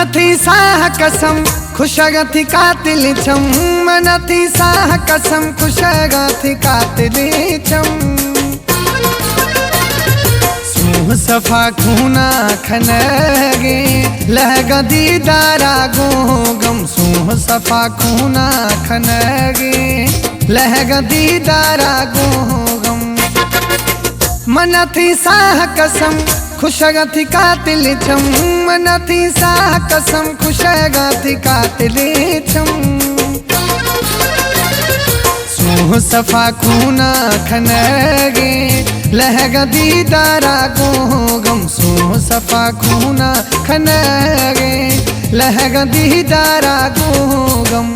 थी साह कसम खुशगा थी कातिल छम, मन थी साह कसम खुशगा थी कातिल छम। सूह सफा खूना खनगे लहगा दीदारा गो गम, सूह सफा खूना खनगे लहगा दीदारा गो गम। मन थी साह कसम खुशगा थी कातिल छम, मन थी साह कसम खुशगा थी कातिल छम। सूह सफा खूना खनगे लहगा दीदारा गो गम, सूह सफा खूना खनगे लहगा दीदारा गो गम।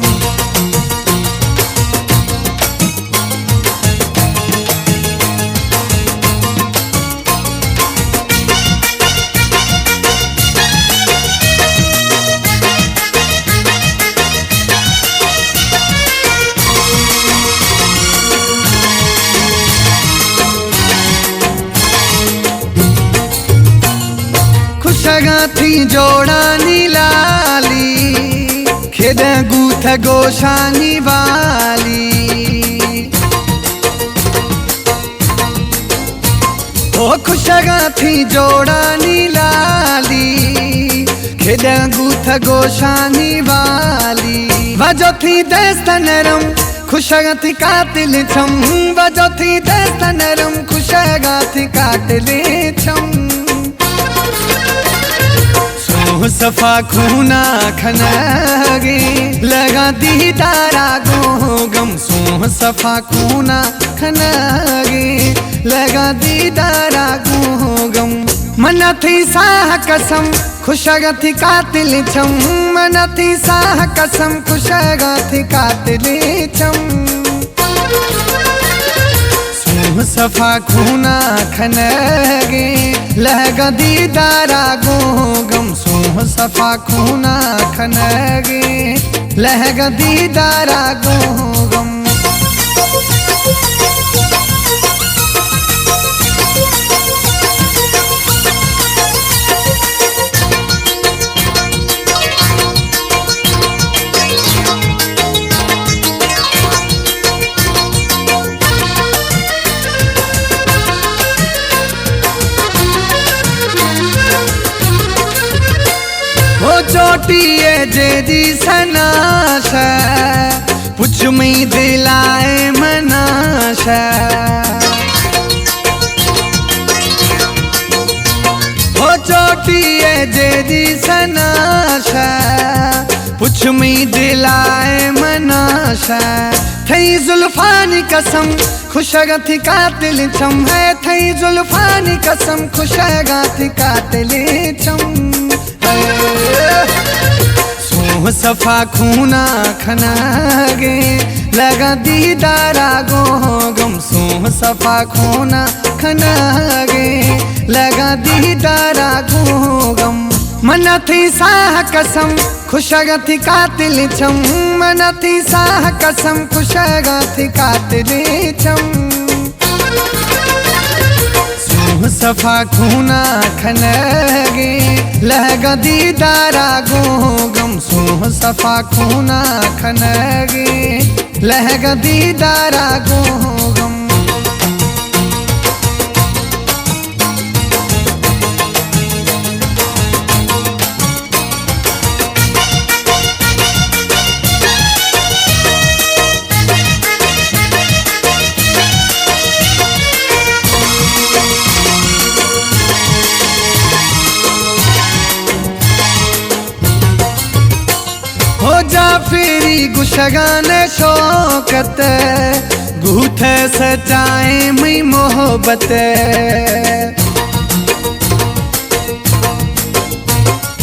खुशगा थी जोड़ानी लाली खेद गूथ गोशानी वाली। ओ खुशगा थी जोड़ानी लाली खेद गूथ गोशानी वाली। वजो थी दस्त नरम खुशगा थी कातिल छम, वजो थी दस्त नरम खुशगा थी कातिल छम। सूह सफा खूना खनगे लगा दीदारा गो गम, सूह सफा खूना खनगे लगा दीदारा गो गम। मन थी साह कसम खुशगा थी कातिल छम, मन थी साह कसम खुशगा थी कातिल छम। सूह सफा खूना खनगे लहगा दीदारा गो गम, सूह सफा खूना खनगे लहगा दीदारा गो गम। चोटिए जेदी सनाश पुछ में दिलाए मनाश। हो चोटिए जेदी सनाश पुछ में दिलाए मनाश। थई जुल्फानी कसम खुशगा थी कातिल छम, है थई जुल्फानी कसम खुशगा थी कातिल छम। सूह सफा खूना खनगे लगा दीदारा गो गम, सूह सफा खूना खनगे लगा दीदारा गो गम। मन थी साह कसम खुशगा थी कातिल छम, मन थी साह कसम खुशगा थी कातिल छम। सूह सफा खूना खनगे लहगा दीदारा गो गम, सूह सफा खूना खनगे लहगा दीदारा गो गम। हो जा फेरी गुशगान शौकत गूथ सचाए मई मोहब्बत।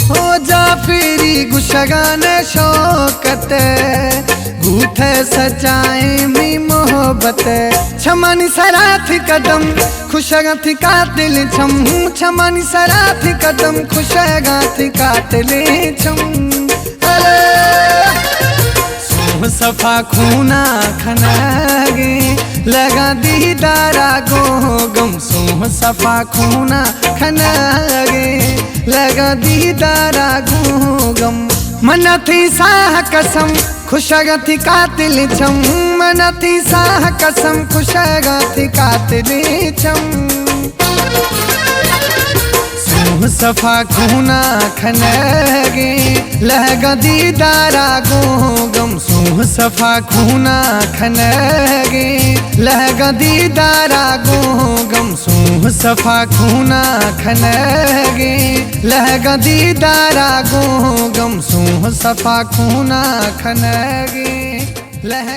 हो जा फेरी गुशगान शौकत गूथ सचाए मई मोहब्बत। छमानी सराथी कदम खुशगा थी कातिल छम, छमानी सराथी कदम खुशगा थी कातिल छम। सूह सफा खूना खनगे लगा दीदारा गो गम सूह सफा खूना खनगे लगा दीदारा गो गम मन थी साह कसम खुशगा थी कातिल छम मन थी साह कसम खुशगा थी कातिल छम सूह सफा खूना खनगे लगा दीदारा गो गम सूह सफा खूना खनगे लगा दीदारा गो गम सूह सफा खूना खनगे लगा दीदारा गो गम सूह सफा खूना खनगे लगा